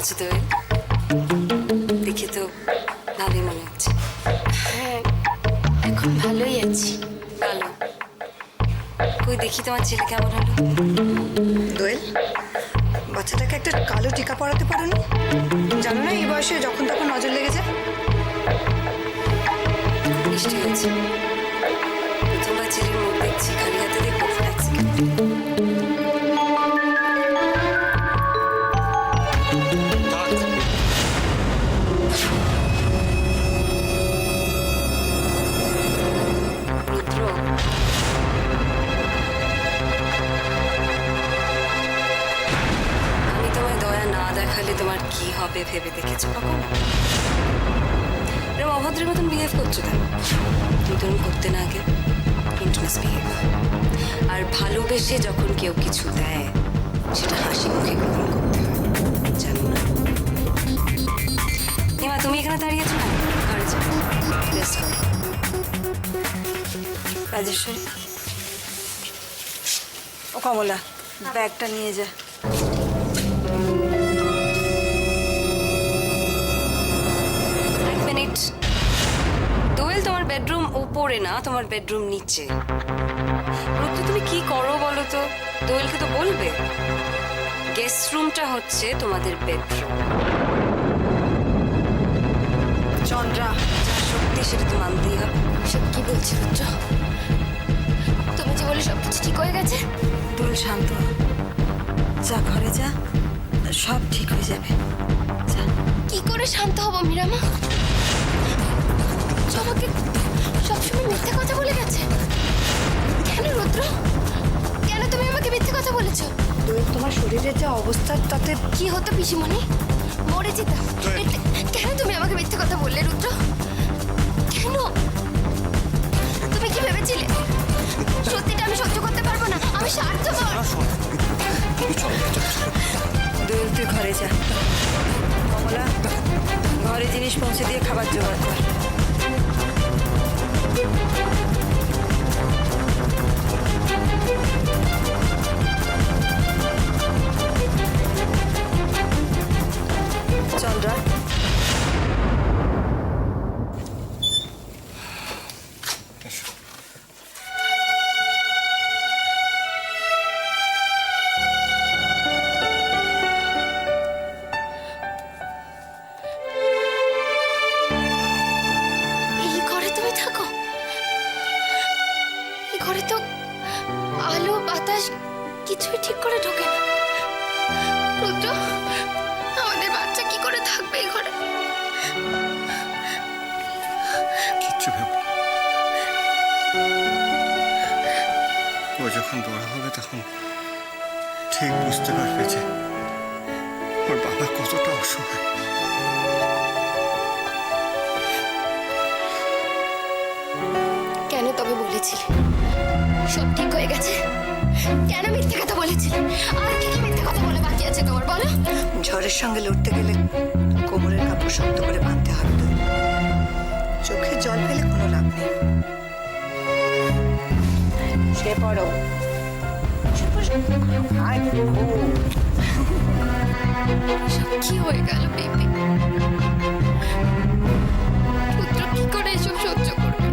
আছো তো? দেখে তো ভালোই মনে হচ্ছে। হ্যাঁ, এখন ভালোই আছি। ভালো। কই দেখি তোমার ছেলে কেমন হলো? দোয়েল, বাচ্চাটাকে একটা কালো টিকা পরাতে পারো না? জানো না এই বয়সে যখন তখন নজর লেগে যায়। বৃষ্টি হয়েছে, প্রথমবার ছেলের মুখ দেখছি, খালি হাতে দেখবো। এক সেকেন্ড। রুদ্র, আমি তোমায় দয়া না দেখালে তোমার কি হবে ভেবে দেখেছো কখনো? এরকম অভদ্রের মতন বিহেভ করছো কেন? তুমি তরুণ করতে না আগে ডোন্ট মিসবিহেভ। আর ভালোবেসে যখন কেউ কিছু দেয় সেটা হাসি মুখে গ্রহণ করতে হয়, জানো না? এমা, তুমি এখানে দাঁড়িয়ে আছো না? ঘরে যাও, রেস্ট করো। রাজেশ্বরী, ও কমলা, ব্যাগটা নিয়ে যা। এক মিনিট। দোয়েল, তোমার বেডরুম উপরে না, তোমার বেডরুম নিচে। রুদ্র, তুমি কি করো বলো তো? দোয়েলকে তো বলবে। গেস্ট রুমটা হচ্ছে তোমাদের বেডরুম। চন্দ্রা, যা সত্যি সেটা তো মানতেই হবে। সব কি বলছি রুদ্র? তুমি যে বলে সবকিছু ঠিক হয়ে গেছে। দোয়েল, শান্ত হ। যা ঘরে যা, সব ঠিক হয়ে যাবে। যা। কি করে শান্ত হব মীরামা? আমাকে সবসময় মিথ্যে কথা বলে গেছে। কেন রুদ্র? কেন তুমি আমাকে মিথ্যে কথা বলেছো? দোয়েল, তোমার শরীরের যে অবস্থা তাতে কি হতো পিসিমণি? মরে যেতাম। কেন তুমি আমাকে মিথ্যে কথা বললে রুদ্র? কেন? তুমি কি ভেবেছিলে সত্যিটা আমি সহ্য করতে পারবো না? আমি স্বার্থপর। দোয়েল, তুই ঘরে যা। কমলা, ঘরে জিনিস পৌঁছে দিয়ে খাবার জোগাড় কর। চন্দ্রা, এই ঘরে তুমি থাকো? এই ঘরে তো আলো বাতাস কিছুই ঠিক করে ঢোকে না। রুদ্র, আমাদের বাচ্চা কি করে থাকবে এই ঘরে? কিচ্ছু ভেব না। ও যখন বড় হবে তখন ঠিক বুঝতে পারবে যে ওর বাবা কতটা অসহায়। কেন তবে বলেছিলে সব ঠিক হয়ে গেছে? কেন মিথ্যে কথা বলেছিলে? আর কি কি মিথ্যে কথা বলে বাকি আছে তোমার, বলো? ঝড়ের সঙ্গে লড়তে গেলে কোমরের কাপড় শক্ত করে বাঁধতে হবে। তো চোখে জল ফেলে কোনো লাভ নেই। সে পড়ো। সব কি হয়ে গেল বেবি? রুদ্র কি করে এসব সহ্য করবে?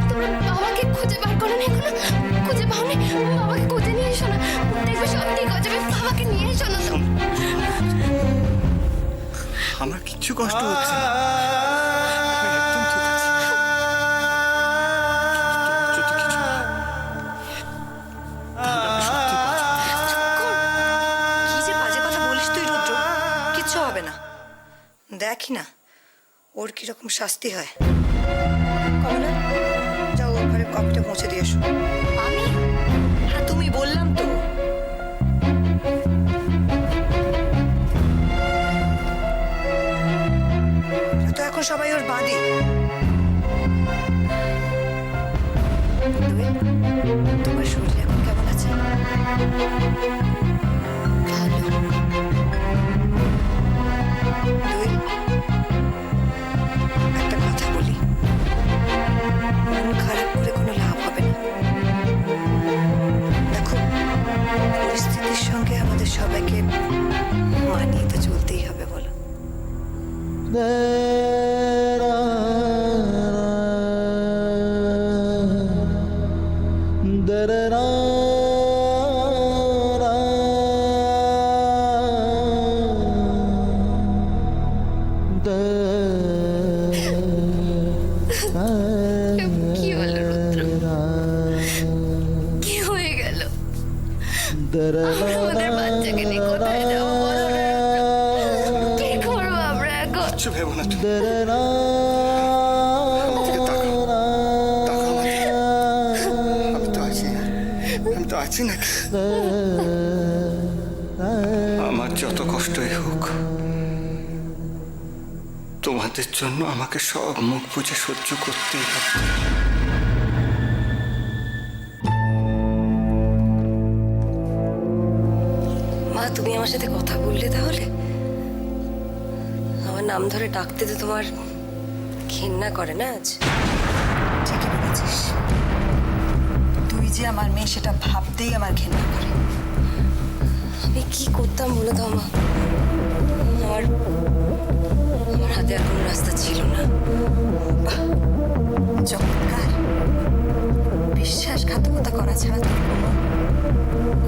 তোমরা বাবাকে খুঁজে বার করো না? এখনো খুঁজে পাওনি? বাবাকে খুঁজে নিয়ে এসো না, দেখবে সব ঠিক হয়ে যাবে। বাবাকে নিয়ে এসো না। আমার কিচ্ছু কষ্ট হচ্ছে না। আমি একদম ঠিক আছি। যদি কিছু হয়, তাহলে আমি সত্যি বাঁচবো। কি যে বাজে কথা বলিস তুই রুদ্র? কিচ্ছু হবে না, দেখি না ওর কিরকম শাস্তি হয়। কমলা, যাও ওর ঘরে কপটা পৌঁছে দিয়ে এসো। আমি? হ্যাঁ, তুমি, বললাম তো। তো এখন সবাই ওর বাঁধি। তোমার শরীর এখন কেমন আছে? দোয়েল, একটা কথা বলি, মন খারাপ করে কোনো লাভ হবে না। দেখো, পরিস্থিতির সঙ্গে আমাদের সবাইকে মানিয়ে তো চলতেই হবে বলো। কি হলো রুদ্র? কি হয়ে গেল? আমরা আমাদের বাচ্চাকে নিয়ে কোথায় যাবো বলো না রুদ্র? কি করবো আমরা এখন? কিচ্ছু ভেবো না তুমি। আমাকে তাকাও, তাকাও আমাকে। আমি তো আছি, আমি তো আছি নাকি? আমার যত কষ্টই হোক, তোমাদের জন্য আমাকে সব মুখ বুঝে সহ্য করতেই হবে। মা, তুমি আমার সাথে কথা বললে তাহলে? আমার নাম ধরে ডাকতে তো তোমার ঘেন্না করে না আজ? ঠিকই বলেছিস, তুই যে আমার মেয়ে সেটা ভাবতেই আমার ঘেন্না করে। আমি কি করতাম বলে দাও মা? আমার আমার হাতে আর কোনো রাস্তা ছিল না। বাহ, চমৎকার। বিশ্বাসঘাতকতা করা ছাড়া তোর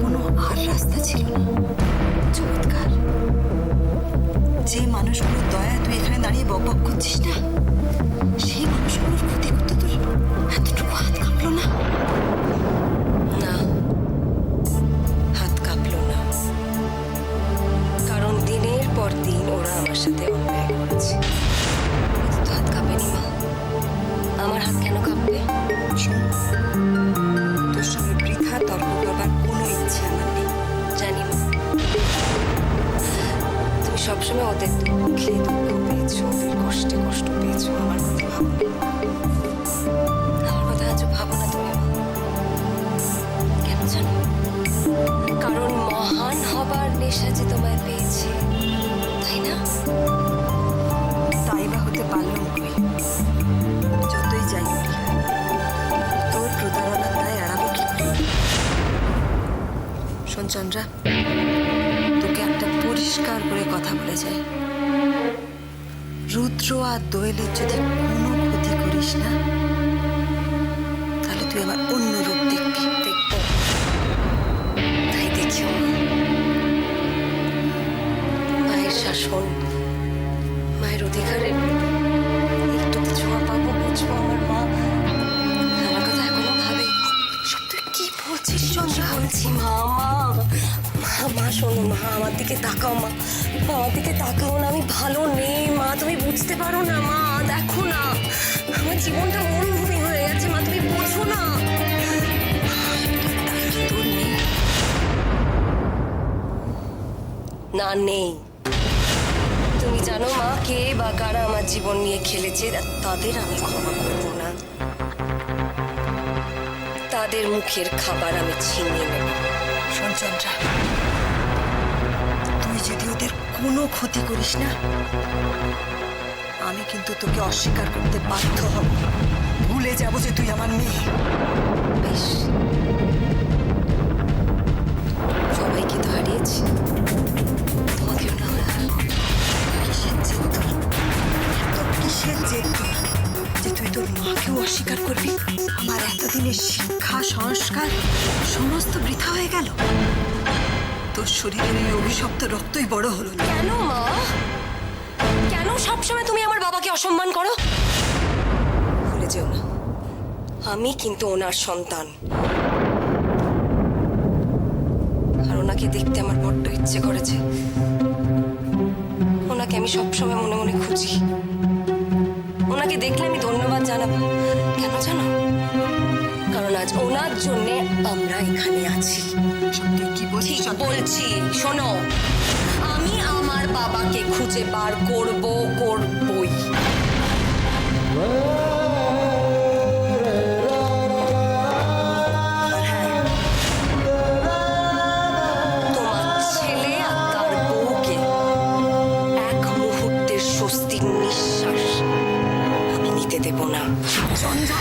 কোনো আর রাস্তা ছিল না। চমৎকার। যে মানুষগুলোর দয়া তুই এখানে দাঁড়িয়ে বকবক করছিস না, সেই মানুষগুলোর ক্ষতি করতে তোর এতটুকু হাত কাঁপলো না? না, হাত কাঁপলো না, কারণ দিনের পর দিন ওরা আমার সাথে অন্যায় করেছে। কিন্তু তো হাত কাঁপেনি মা। আমার হাত কেন কাঁপবে? শোন, তোর সঙ্গে বৃথা তর্ক করবার কোনো ইচ্ছে আমার নেই। জানি মা, তুমি সবসময় ওদের দুঃখে দুঃখ পেয়েছো, ওদের কষ্টে কষ্ট পেয়েছো। আমার কথা ভাবো না। আমার কথা আজও ভাবো না তুমি মা। কেন জানো? কারণ মহান হবার নেশা যে তোমায় পেয়েছে, তাই না? তাই বা হতে পারলাম কই? যতই যাই করি, তোর প্রতারণার দায় এড়াবো কি করে? শোন চন্দ্রা, তোকে একটা পরিষ্কার করে কথা বলে যাই। রুদ্র আর দোয়েলের যদি কোনো ক্ষতি করিস না, তাহলে তুই আমার অন্য রূপ দেখবি। দেখবো, তাই দেখিও মা। মায়ের শাসন, মায়ের অধিকারে একটু কিছু পাবো, বুঝবো আমার মা। আমার কথা এখনো ভাবে। সব তুই কি বলছিস চন্দ্রা? বলছি মা, মা শোনো মা, আমার দিকে তাকাও মা। আমার দিকে তাকাও না, আমি ভালো নেই মা, তুমি বুঝতে পারো না মা। দেখো না, আমার জীবনটা মরুভূমি হয়ে গেছে মা, তুমি বোঝো না। তোর নেই? না, নেই। তুমি জানো মা, কে বা কারা আমার জীবন নিয়ে খেলেছে, তাদের আমি ক্ষমা করব না। তাদের মুখের খাবার আমি ছিনিয়ে নেব। শোন চন্দ্রা, তুই যদি ওদের কোনো ক্ষতি করিস না, আমি কিন্তু তোকে অস্বীকার করতে বাধ্য হব। ভুলে যাব যে তুই আমার মেয়ে। বেশ, সবাইকে তো হারিয়েছি, তোমাকেও না হলে হারাবো। কিসের জেদ তোর? তোর কিসের জেদ তোর যে তুই তোর মাকেও অস্বীকার করবি? আমার এতদিনের শিক্ষা সংস্কার সমস্ত বৃথা হয়ে গেল। তোর শরীরের এই অভিশপ্ত রক্তই বড় হলো না। কেন মা? কেন সবসময় তুমি আমার বাবাকে অসম্মান করো? ভুলে যেও না, আমি কিন্তু ওনার সন্তান। আর ওনাকে দেখতে আমার বড্ড ইচ্ছে করেছে। ওনাকে আমি সবসময় মনে মনে খুঁজি। ওনাকে দেখলে আমি ধন্যবাদ জানাবো। কেন জানো? কারণ আজ ওনার জন্যে আমরা এখানে আছি। তুই কি বলছিস? ঠিক বলছি, শোনো, আমি আমার বাবাকে খুঁজে বার করবই। তোমার ছেলে আর তার বউকে এক মুহূর্তের স্বস্তির নিঃশ্বাস আমি নিতে দেব না। চন্দ্রা,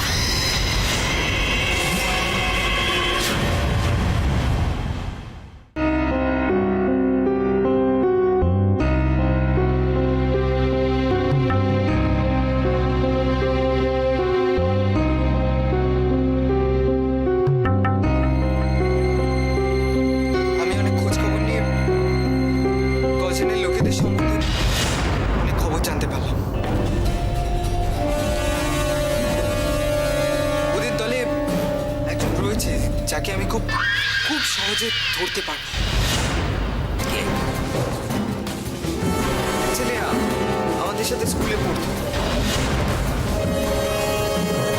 ওদের সম্বন্ধে অনেক খবর জানতে পারলাম। ওদের দলে একজন রয়েছে যাকে আমি খুব খুব সহজে ধরতে পারবো। ছেলে আমাদের সাথে স্কুলে পড়তো,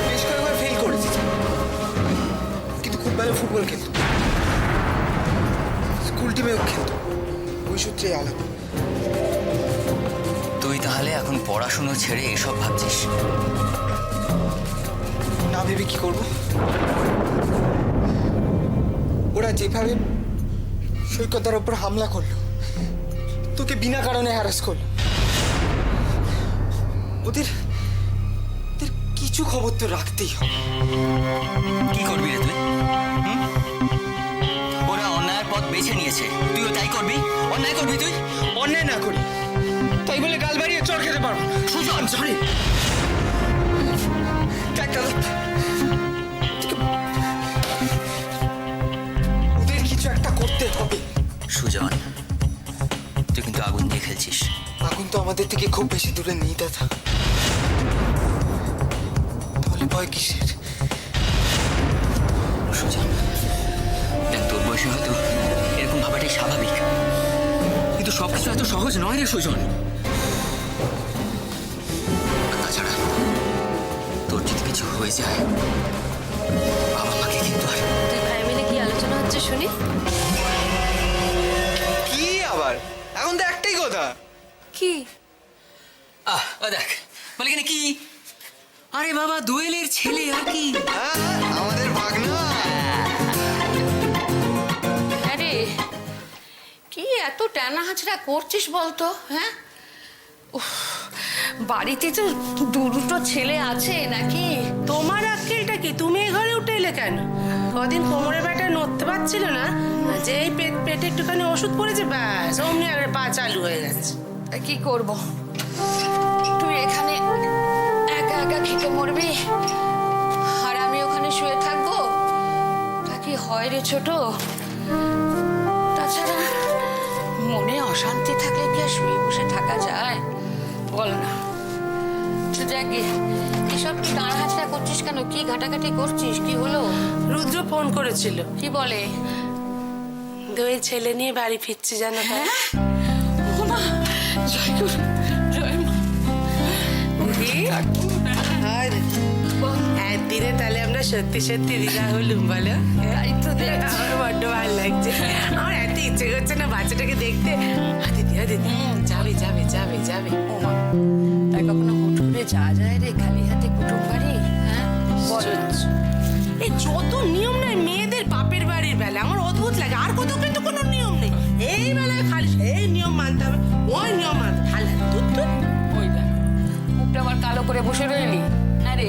বেশ কয়েকবার ফেল করেছে, কিন্তু খুব ভালো ফুটবল খেলতো, স্কুল টিমেও খেলতো। ওই সূত্রে আলাপ। তুই তাহলে এখন পড়াশুনো ছেড়ে এসব ভাবছিস? না ভেবে কি করবো? ওরা যেভাবে সৈকতার ওপর হামলা করলো, তোকে বিনা কারণে হ্যারাস করলো, ওদের ওদের কিছু খবর তো রাখতেই হবে। কি করবি রে তুই? হুম? ওরা অন্যায়ের পথ বেছে নিয়েছে, তুইও তাই করবি? অন্যায় করবি তুই? অন্যায় না করি তাই বলে গাল বাড়িয়ে চড় খেতে পারবো না। সুজন, সরি। ওদের কিছু একটা করতে হবে। সুজন, তুই কিন্তু আগুন নিয়ে খেলছিস। আগুন তো আমাদের থেকে খুব বেশি দূরে নেই দাদা, তাহলে ভয় কিসের? সুজন, দেখ তোর বয়সে হয়তো এরকম ভাবাটাই স্বাভাবিক, কিন্তু সবকিছু এত সহজ নয় রে সুজন। তাছাড়া তোর যদি কিছু হয়ে যায়, বাবা মাকে কিন্তু আর তুই ভাই মিলে কি আলোচনা হচ্ছে শুনি? কি আবার? এখন তো একটাই কথা। কি? ও দেখ বলে কিনা কি, আরে বাবা দোয়েলের ছেলে আর কি। আমাদের ভাগনা। আরে কি এত টানা হাঁচড়া করছিস বলতো? হ্যাঁ, উফ, বাড়িতে তো দুটো ছেলে আছে নাকি? তোমার আক্কেলটা কি? তুমি এই ঘরে উঠে এলে কেন? কদিন কোমরে ব্যথা নড়তে পারছিল না, যে এই পেটে একটুখানি ওষুধ পড়েছে, ব্যাস অমনি আর পা চালু হয়ে গেছে। আর কি করব, তুই এখানে একা একা খেতে মরবি আর আমি ওখানে শুয়ে থাকবো? তা কি হয় রে ছোট? তাছাড়া মনে অশান্তি থাকলে কি আর শুয়ে বসে থাকা যায় বল না? তো যাক গে, এসব টানা হাঁচড়া করছিস কেন? কি ঘাটাঘাটি করছিস? কি হলো? রুদ্র ফোন করেছিল, কি বলে? দুই ছেলে নিয়ে বাড়ি ফিরছি জানো। হ্যাঁ, ও মা, জয় গুরু, জয় মা। একদিনে তাহলে আমরা সত্যি সত্যি দিদা হলুম, বলো? তাই তো দেখছি। আমার বড্ড ভালো লাগছে। আমার এত ইচ্ছে করছে না বাচ্চাটাকে দেখতে। দিদি দিদি, যাবে যাবে যাবে যাবে। ও মা, তাই কখনো হুট করে যাওয়া যায় রে খালি হাতে কুটুম বাড়ি? হ্যাঁ বল না। এই যত নিয়ম নাই মেয়েদের বাপের বাড়ির বেলা, আমার অদ্ভুত লাগে। আর কোথাও কিন্তু কোনো নিয়ম নেই, এই বেলায় খালি সেই নিয়ম মানতে হবে, ওই নিয়ম মানতে ভালো লাগে। ওই দেখ, মুখটা আবার কালো করে বসে রইলি। হ্যাঁ রে,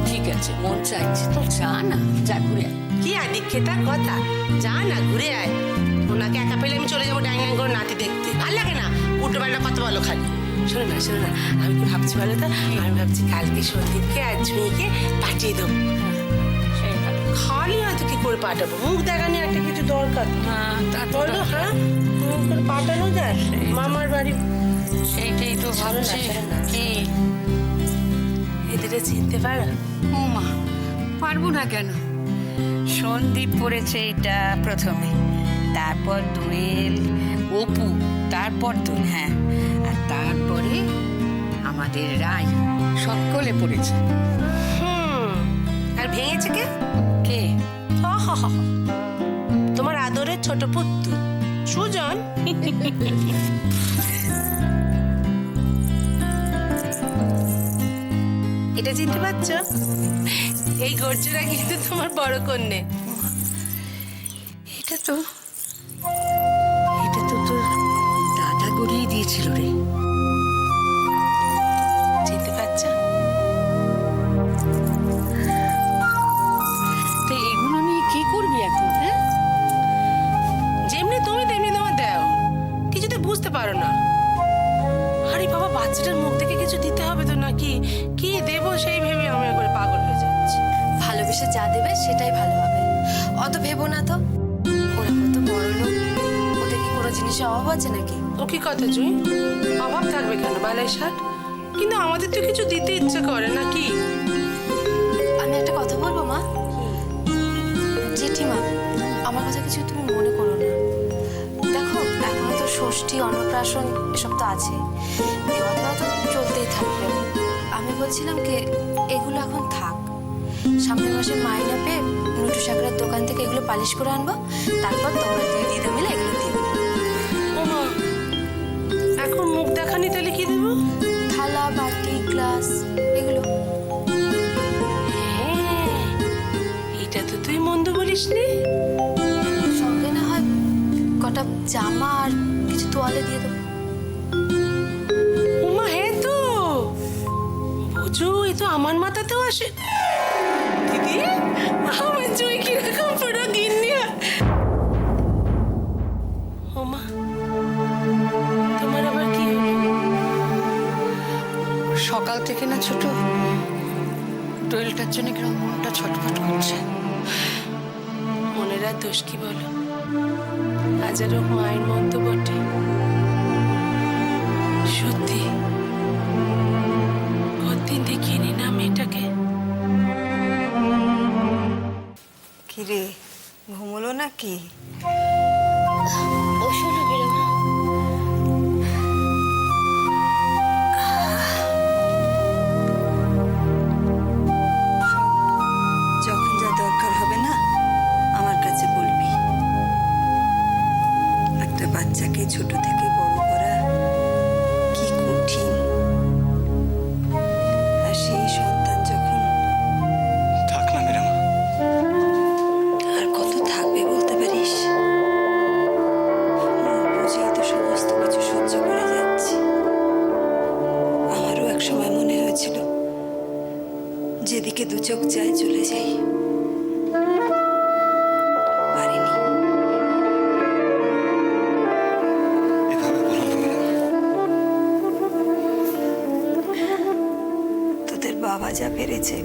ঠিক আছে, মন চাইছে তো যা না, যা ঘুরে আয়। কি আদিক্ষেতার কথা, যা না ঘুরে আয়। ওনাকে একা পেলে আমি চলে যাবো ডাইনিং করে নাতি দেখতে, ভাল লাগে না? উল্টো পাল্টা কত ভালো খালি। শোনো না শোনো না, আমি কি ভাবছি বলো তো? আমি ভাবছি কালকে সন্দীপকে আর ঝুঁইকে পাঠিয়ে দেবো। সেই ভালো। খালি হয়তো কি করে পাঠাবো, মুখ দেখানি একটা কিছু দরকার। হ্যাঁ, তা তো বলো, হ্যাঁ মুখ করে পাঠানো যায় মামার বাড়ি। সেইটাই তো ভাবছি। কি এদের চিনতে পারো? ও মা, পারবো না কেন? সন্দীপ পড়েছে এটা প্রথমে, তারপর দোয়েল, অপু, তারপর তুই, হ্যাঁ, আর তারপরে আমাদের রায়, সকলে পড়েছে। আর ভেঙেছে কে? কে? তোমার আদরের ছোট পুত্র সুজন। এটা চিনতে পারছো? এই গর্জরা কিন্তু তোমার বড় কন্যে। এটা তো তোর দাদা গড়িয়ে দিয়েছিল রে। চিনতে পারছো? তো এগুলো নিয়ে কি করবি এখন? হ্যাঁ, যেমনি তুমি তেমনি তোমার দেও, কিছুতে বুঝতে পারো না। আরে বাবা, বাচ্চাটার মুখ থেকে কিছু দিতে হবে তো নাকি? কি দেবো সেই ভেবে আমি একবার পাগল হয়ে যাচ্ছি। ভালোবেসে যা দেবে সেটাই ভালো হবে, অত ভেবো না তো। ওরা কত বড় লোক, ওদের কি কোনো জিনিসের অভাব আছে নাকি? ও কি কথা জুই? অভাব থাকবে কেন বালাই শার্ট? কিন্তু আমাদের তো কিছু দিতে ইচ্ছে করে নাকি? আমি একটা কথা বলবো মা? জেঠিমা, আমার কথা কিছু তুমি মনে করো না। দেখো এখনো তো ষষ্ঠী, অন্নপ্রাশন এসব তো আছে, দেওয়া দেওয়া তো চলতেই থাকবে। আমি বলছিলাম কি এগুলো এখন থাক, সামনের মাসে মাইনা পেয়ে নুটু সাকরার দোকান থেকে এগুলো পালিশ করে আনবো, তারপর তোমরা দুই দিদা মিলে এগুলো দিও। ও মা, এখন মুখ দেখানি তাহলে কি দেবো? থালা, বাটি, গ্লাস এগুলো। হ্যাঁ, এটা তো তুই মন্দ বলিসনি। সঙ্গে না হয় কটা জামা আর কিছু তোয়ালে দিয়ে দেবো। উমা হ্যাঁ তো, বুঝো এ তো আমার মাথাতেও আসে। দিদি, আমার জুই কিরকম পুরো গিন্নিয়া। ওমা, তোমার আবার কি হলো? সকাল থেকে না ছোট দোয়েলটার জন্য কিরকম মনটা ছটফট করছে। মনের আর দোষ কি বলো, হাজারো মায়ের মন তো বটে। সত্যি কতদিন দেখিনি না মেয়েটাকে। কিরে ঘুমলো নাকি? ও শোনো বেরোবো। যখন যা দরকার হবে না আমার কাছে বলবি। একটা বাচ্চাকে ছোট থেকে বড় করা কি কঠিন, আর সেই সন্তান যখন থাক না মেরামা। আর কত থাকবে বলতে পারিস? মুখ বুঝেই তো সমস্ত কিছু সহ্য করে যাচ্ছি। আমারও এক সময় মনে হয়েছিল যেদিকে দু চোখ যায় চলে যাই, পারিনি। এভাবে বলো না মেরামা। তোদের বাবা যা পেরেছে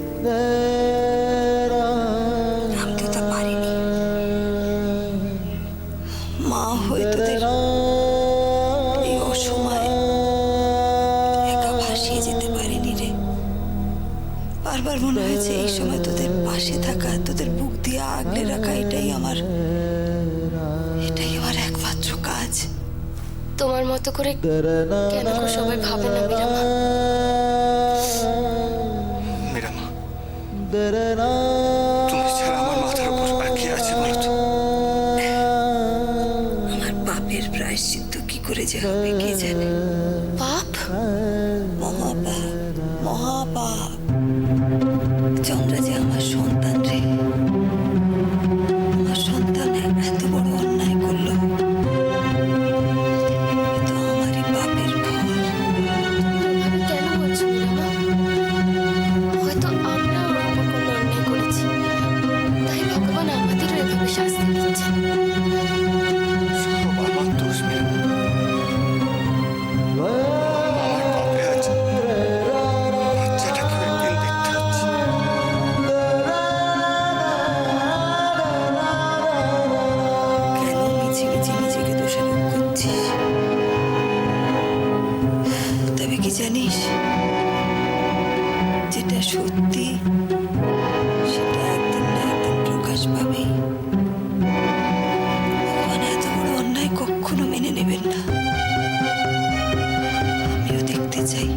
আমি তো তা পারিনি। মা হয়ে তোদের এই অসময়ে একা ভাসিয়ে যেতে পারিনি রে। বারবার মনে হয়েছে এই সময় তোদের পাশে থাকা, তোদের বুক দিয়ে আগলে রাখা, এটাই আমার একমাত্র কাজ। তোমার মতো করে কেন গো সবাই ভাবে না মিরামা? মেরামা, তুমি ছাড়া আমার মাথার উপর আর কি আছে বলো তো? আমার পাপের প্রায়শ্চিত্ত কি করে যে হবে কে জানে। পাপ? মহাপাপ, মহাপাপ। চন্দ্রা যে আমার সন্তান রে, আমার সন্তান এত বড় অন্যায় করলো, এ তো আমারই পাপের ফল। এভাবে কেন বলছো মিরামা? হয়তো আমরা ওর উপর কোনো অন্যায় করেছি, তাই ভগবান আমাদেরও এভাবে শাস্তি দিচ্ছে। সব আমার দোষ মেরামা। আমার পাপে আছে বাচ্চাটাকে একদিন দেখতে হচ্ছে। কেন মিছিমিছি নিজেকে দোষারোপ করছিস? তবে কি জানিস, যেটা সত্যি সেটা একদিন না একদিন প্রকাশ পাবে। ভগবান এত বড় অন্যায় কখনো মেনে নেবেন না। আমিও দেখতে চাই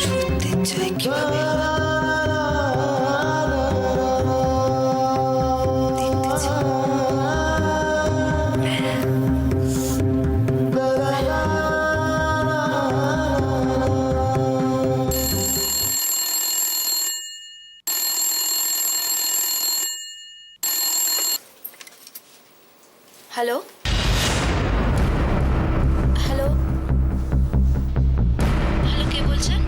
সত্যের জয় কিভাবে হয়। দেখতে চাই। হ্যালো হ্যালো হ্যালো, কে বলছেন?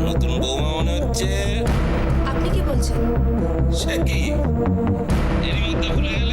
নতুন বৌমা মনে হচ্ছে। আপনি কি বলছেন? সে কি এরই মধ্যে ভুলে গেল?